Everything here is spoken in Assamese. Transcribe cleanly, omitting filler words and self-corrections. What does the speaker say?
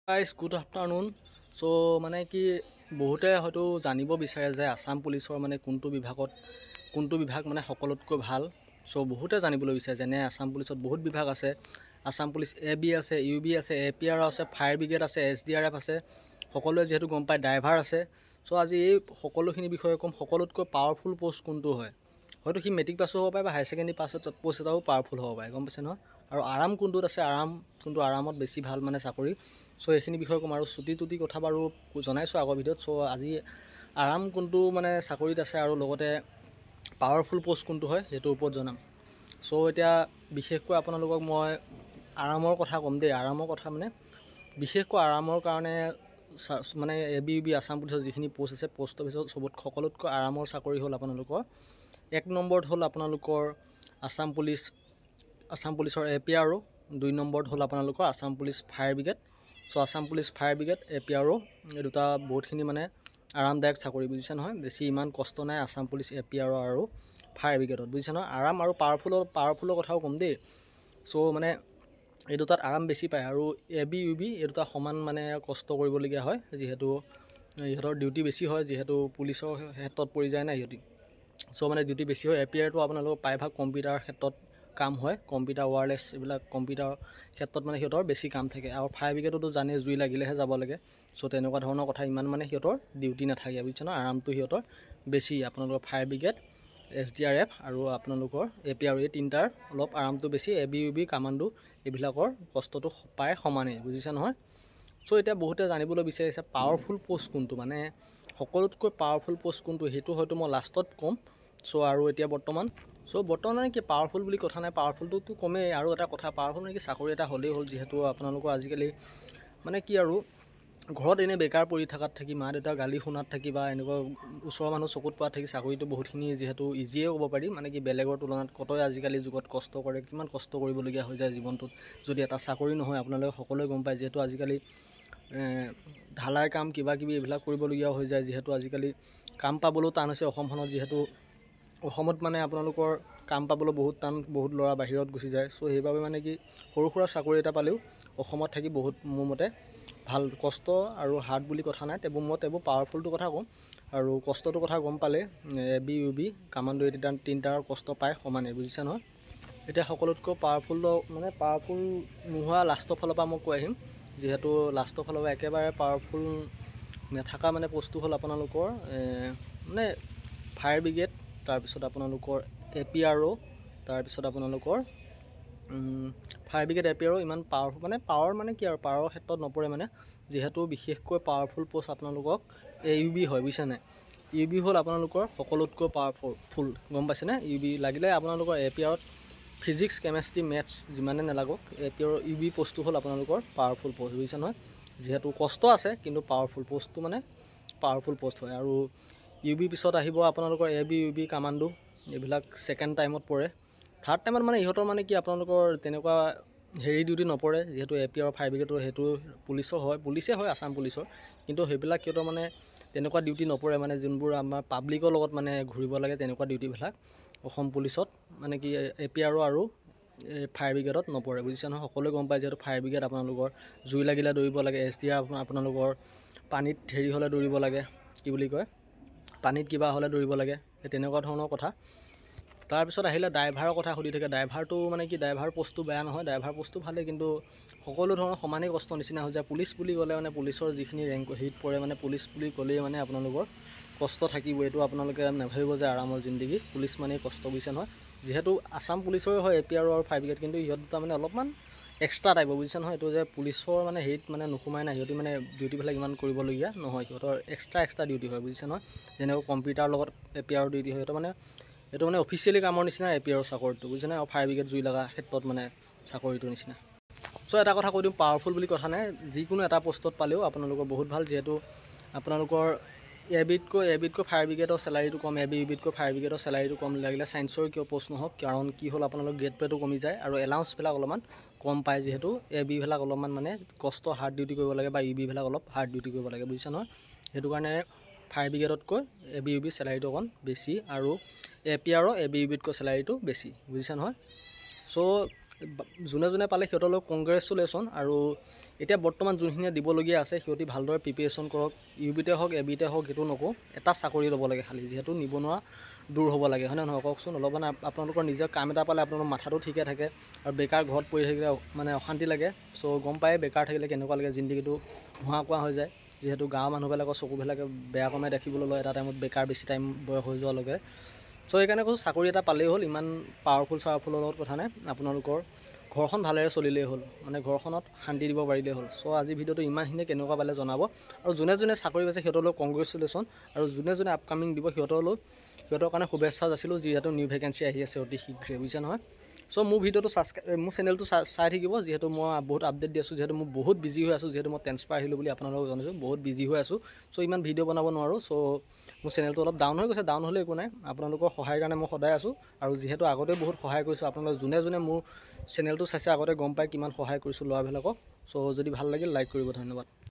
Guys good afternoon. চ' মানে কি বহুতে হয়তো জানিব বিচাৰে যে আসাম পুলিচৰ মানে কোনটো বিভাগ মানে সকলোতকৈ ভাল। চ' বহুতে জানিবলৈ বিচাৰে, যেনে আসাম পুলিচত বহুত বিভাগ আছে। আসাম পুলিচ AB আছে, UB আছে, APR আছে, ফায়াৰ ব্ৰিগেড আছে, SDRF আছে। সকলোৱে যিহেতু গম পায়, ড্ৰাইভাৰ আছে। চ' আজি এই সকলোখিনি বিষয়ে ক'ম, সকলোতকৈ পাৱাৰফুল পষ্ট কোনটো হয়। হয়তো সি মেট্ৰিক পাছো হ'ব পাৰে বা হায়াৰ ছেকেণ্ডেৰী পষ্ট এটাও পাৱাৰফুল হ'ব পাৰে, গম পাইছে নহয়। আৰু আৰাম কোনটোত আছে, কোনটো আৰামত বেছি ভাল মানে চাকৰি। চ' এইখিনি বিষয়ে ক'ম আৰু চুটি কথা বাৰু জনাইছোঁ আগৰ ভিডিঅ'ত। চ' আজি আৰাম কোনটো মানে চাকৰিত আছে আৰু লগতে পাৱাৰফুল পষ্ট কোনটো হয় সেইটোৰ ওপৰত জনাম। চ' এতিয়া বিশেষকৈ আপোনালোকক মই আৰামৰ কথা ক'ম দেই। আৰামৰ কথা মানে বিশেষকৈ আৰামৰ কাৰণে মানে AB UB আসাম পুলিচৰ যিখিনি পষ্ট আছে, পষ্টৰ পিছত সকলোতকৈ আৰামৰ চাকৰি হ'ল আপোনালোকৰ 1 নম্বৰত হ'ল আপোনালোকৰ আসাম পুলিচৰ APR, 2 নম্বৰত হ'ল আপোনালোকৰ Assam police fire brigade. So' Assam police fire brigade APR এই দুটা বহুতখিনি মানে আৰামদায়ক চাকৰি, বুজিছে নহয়। বেছি ইমান কষ্ট নাই আসাম পুলিচ APR আৰু ফায়াৰ ব্ৰিগেডত, বুজিছে নহয়। আৰাম আৰু পাৱাৰফুলৰ কথাও ক'ম দেই। চ' মানে এই দুটাত আৰাম বেছি পায় আৰু AB UB এই দুটা সমান মানে কষ্ট কৰিবলগীয়া হয়, যিহেতু ইহঁতৰ ডিউটি বেছি হয়, যিহেতু পুলিচৰ ক্ষেত্ৰত পৰি যায় না ইহঁতি। চ' মানে ডিউটি বেছি হয়। APRটো আপোনালোকৰ প্ৰায়ভাগ কম্পিউটাৰ ক্ষেত্ৰত কাম হয়, কম্পিউটাৰ ৱাৰলেছ এইবিলাক কম্পিউটাৰৰ ক্ষেত্ৰত মানে সিহঁতৰ বেছি কাম থাকে। আৰু ফায়াৰ ব্ৰিগেডতো জানে জুই লাগিলেহে যাব লাগে। চ' তেনেকুৱা ধৰণৰ কথা, ইমান মানে সিহঁতৰ ডিউটি নাথাকে, বুজিছে ন। আৰামটো সিহঁতৰ বেছি, আপোনালোকৰ ফায়াৰ ব্ৰিগেড, SDRF আৰু আপোনালোকৰ APR এই তিনিটাৰ অলপ আৰামটো বেছি। AB UB কামাণ্ডো এইবিলাকৰ কষ্টটো প্ৰায় সমানেই, বুজিছে নহয়। চ' এতিয়া বহুতে জানিবলৈ বিচাৰিছে পাৱাৰফুল পষ্ট কোনটো, মানে সকলোতকৈ পাৱাৰফুল পষ্ট কোনটো, সেইটো হয়তো মই লাষ্টত ক'ম। চ' আৰু এতিয়া বৰ্তমান মানে কি পাৱাৰফুল বুলি কথা নাই, পাৱাৰফুলটোতো কমেই। আৰু এটা কথা, পাৱাৰফুল মানে কি চাকৰি এটা হ'লেই হ'ল, যিহেতু আপোনালোকৰ আজিকালি মানে কি আৰু ঘৰত এনেই বেকাৰ পৰি থকাত থাকি, মা দেউতা গালি শুনাত থাকি বা এনেকুৱা ওচৰৰ মানুহ চকুত পোৱাত থাকি চাকৰিটো বহুতখিনি যিহেতু ইজিয়ে ক'ব পাৰি, মানে কি বেলেগৰ তুলনাত কতই আজিকালি যুগত কষ্ট কৰে, কিমান কষ্ট কৰিবলগীয়া হৈ যায় জীৱনটোত যদি এটা চাকৰি নহয়। আপোনালোকে সকলোৱে গম পায়, যিহেতু আজিকালি ঢালাই কাম কিবাকিবি এইবিলাক কৰিবলগীয়া হৈ যায়, যিহেতু আজিকালি কাম পাবলৈও টান হৈছে অসমখনত। যিহেতু অসমত মানে আপোনালোকৰ কাম পাবলৈ বহুত টান, বহুত ল'ৰা বাহিৰত গুচি যায়। চ' সেইবাবে মানে কি সৰু সুৰা চাকৰি এটা পালেও অসমত থাকি বহুত মোৰ মতে ভাল। কষ্ট আৰু হাৰ্ড বুলি কথা নাই, এইবোৰ পাৱাৰফুলটোৰ কথা ক'ম। আৰু কষ্টটোৰ কথা গম পালে AB UB কামাণ্ডো এই তিনিটাৰ কষ্ট পায় সমানে, বুজিছে নহয়। এতিয়া সকলোতকৈ পাৱাৰফুল নোহোৱা লাষ্টৰ ফালৰ পৰা মই কৈ আহিম, যিহেতু লাষ্টৰ ফালৰ পৰা একেবাৰে পাৱাৰফুল নেথাকা মানে পষ্টটো হ'ল আপোনালোকৰ মানে ফায়াৰ ব্ৰিগেড, তাৰপিছত আপোনালোকৰ APR, তাৰপিছত আপোনালোকৰ ফায়াৰ ব্ৰিগেড APR ইমান পাৱাৰফুল মানে পাৱাৰ মানে কি আৰু পাৱাৰৰ ক্ষেত্ৰত নপৰে মানে, যিহেতু বিশেষকৈ পাৱাৰফুল পষ্ট আপোনালোকক UB হয়, বুজিছে নাই। UB হ'ল আপোনালোকৰ সকলোতকৈ পাৱাৰফুল, গম পাইছেনে। UB লাগিলে আপোনালোকৰ APRত ফিজিক্স কেমেষ্ট্ৰি মেথছ যিমানে নালাগক, APR UB পষ্টটো হ'ল আপোনালোকৰ পাৱাৰফুল পষ্ট, বুজিছে নহয়। যিহেতু কষ্ট আছে কিন্তু পাৱাৰফুল পষ্টটো মানে পাৱাৰফুল পষ্ট হয়। আৰু UB পিছত আহিব আপোনালোকৰ AB UB কামাণ্ডো, এইবিলাক ছেকেণ্ড টাইমত পৰে। থাৰ্ড টাইমত মানে ইহঁতৰ মানে কি আপোনালোকৰ তেনেকুৱা ডিউটি নপৰে, যিহেতু APR ফায়াৰ ব্ৰিগেডৰ সেইটো পুলিচে হয় আসাম পুলিচৰ, কিন্তু সেইবিলাক সিহঁতৰ মানে তেনেকুৱা ডিউটি নপৰে, মানে যোনবোৰ আমাৰ পাব্লিকৰ লগত মানে ঘূৰিব লাগে তেনেকুৱা ডিউটিবিলাক অসম পুলিচত মানে কি APR আৰু ফায়াৰ ব্ৰিগেডত নপৰে, বুজিছে নহয়। সকলোৱে গম পায়, যিহেতু ফায়াৰ ব্ৰিগেড আপোনালোকৰ জুই লাগিলে দৌৰিব লাগে, SDRF আপোনালোকৰ পানীত হ'লে দৌৰিব লাগে, কি বুলি কয় পানীত কিবা হ'লে দৌৰিব লাগে, সেই তেনেকুৱা ধৰণৰ কথা। তাৰপিছত আহিলে ড্ৰাইভাৰৰ কথা সুধি থাকে। ড্ৰাইভাৰটো মানে কি ড্ৰাইভাৰ পষ্টটো বেয়া নহয়, ড্ৰাইভাৰ পষ্টটো ভালেই, কিন্তু সকলো ধৰণৰ সমানেই কষ্ট নিচিনা হৈ যায়। পুলিচ বুলি ক'লে মানে পুলিচৰ যিখিনি ৰেংক হেৰিত পৰে, মানে পুলিচ বুলি ক'লেই মানে আপোনালোকৰ কষ্ট থাকিব। এইটো আপোনালোকে নাভাবিব যে আৰামৰ জিন্দগী, পুলিচ মানে কষ্ট, বুজিছে নহয়। যিহেতু আসাম পুলিচৰে হয় APR আৰু ফায়াৰ ব্ৰিগেড, কিন্তু ইহঁত দুটা মানে অলপমান এক্সট্ৰা টাইপৰ, বুজিছে নহয়। এইটো যে পুলিচৰ মানে হেৰিত মানে নোসোমাই নাই, সিহঁতি মানে ডিউটিবিলাক ইমান কৰিবলগীয়া নহয়, সিহঁতৰ এক্সট্ৰা ডিউটি হয়, বুজিছে নহয়। যেনেকৈ কম্পিউটাৰৰ লগত APR ডিউটি হয়, এইটো মানে অফিচিয়েলি কামৰ নিচিনা APR চাকৰিটো, বুজিছে নাই। আৰু ফায়াৰ ব্ৰিগেড জুই লগা ক্ষেত্ৰত মানে চাকৰিটোৰ নিচিনা। চ' এটা কথা কৈ দিওঁ, পাৱাৰফুল বুলি কথা নাই, যিকোনো এটা পষ্টত পালেও আপোনালোকৰ বহুত ভাল, যিহেতু আপোনালোকৰ ABতকৈ ফায়াৰ ব্ৰিগেডৰ চেলাৰীটো কম, AB UBতকৈ ফায়াৰ ব্ৰিগেডৰ চেলাৰীটো কম, লাগিলে ছায়েন্সৰ কিয় পষ্ট নহওক, কাৰণ কি হ'ল আপোনালোকৰ গ্ৰেড পেটো কমি যায় আৰু এলাউন্সবিলাক অলপমান কম পায়, যিহেতু ABবিলাক অলপমান মানে কষ্ট হাৰ্ড ডিউটি কৰিব লাগে বা UBবিলাক অলপ হাৰ্ড ডিউটি কৰিব লাগে, বুজিছে নহয়। সেইটো কাৰণে ফায়াৰ ব্ৰিগেডতকৈ AB UB চেলাৰীটো অকণ বেছি, আৰু APR AB UBতকৈ চেলাৰীটো বেছি, বুজিছে নহয়। চ' যোনে যোনে পালে সিহঁতলৈ কংগ্ৰেচুলেশ্যন। আৰু এতিয়া বৰ্তমান যোনখিনিয়ে দিবলগীয়া আছে সিহঁতি ভালদৰে প্ৰিপেৰেশ্যন কৰক। ইউবিতে হওক এবিতে হওক সেইটো নকওঁ, এটা চাকৰি ল'ব লাগে খালি, যিহেতু নিবনুৱা দূৰ হ'ব লাগে, হয়নে নহয় কওকচোন। অলপমান আপোনালোকৰ নিজৰ কাম এটা পালে আপোনালোকৰ মাথাটো ঠিকে থাকে, আৰু বেকাৰ ঘৰত পৰি থাকিলে মানে অশান্তি লাগে। চ' গম পায় বেকাৰ থাকিলে কেনেকুৱা লাগে, জিন্দগীটো ধোঁৱা কোৱা হৈ যায়। যিহেতু গাঁৱৰ মানুহবিলাকৰ চকুবিলাকে বেয়া কমে দেখিবলৈ লয় এটা টাইমত, বেকাৰ বেছি টাইম বয়স হৈ যোৱালৈকে। চ' সেইকাৰণে কৈছোঁ চাকৰি এটা পালেই হ'ল, ইমান পাৱাৰফুলৰ লগত কথা নাই, আপোনালোকৰ ঘৰখন ভালেৰে চলিলেই হ'ল, মানে ঘৰখনত শান্তি দিব পাৰিলেই হ'ল। চ' আজি ভিডিঅ'টো ইমানখিনিয়ে, কেনেকুৱা পালে জনাব। আৰু যোনে যোনে চাকৰি পাইছে সিহঁতলৈ কংগ্ৰেচুলেশ্যন, আৰু যোনে যোনে আপকামিং দিব সিহঁতৰ কাৰণে শুভেচ্ছা যাচিলোঁ, যিহেতু নিউ ভেকেঞ্চি আহি আছে অতি শীঘ্ৰে, বুজিছে নহয়। চ' মোৰ ভিডিঅ'টো মোৰ চেনেলটো চাই থাকিব, যিহেতু মই বহুত আপডেট দি আছোঁ, যিহেতু মই বহুত বিজি হৈ আছোঁ, যিহেতু মই ট্ৰেন্সফাৰ আহিলোঁ বুলি আপোনালোকক জনাইছোঁ, বহুত বিজি হৈ আছোঁ। চ' ইমান ভিডিঅ' বনাব নোৱাৰোঁ। চ' মোৰ চেনেলটো অলপ ডাউন হৈ গৈছে, ডাউন হ'লে একো নাই, আপোনালোকৰ সহায়ৰ কাৰণে মই সদায় আছোঁ। আৰু যিহেতু আগতেও বহুত সহায় কৰিছোঁ, আপোনালোকে যোনে যোনে মোৰ চেনেলটো চাইছে আগতে গম পায় কিমান সহায় কৰিছোঁ ল'ৰাবিলাকক। চ' যদি ভাল লাগিল লাইক কৰিব, ধন্যবাদ।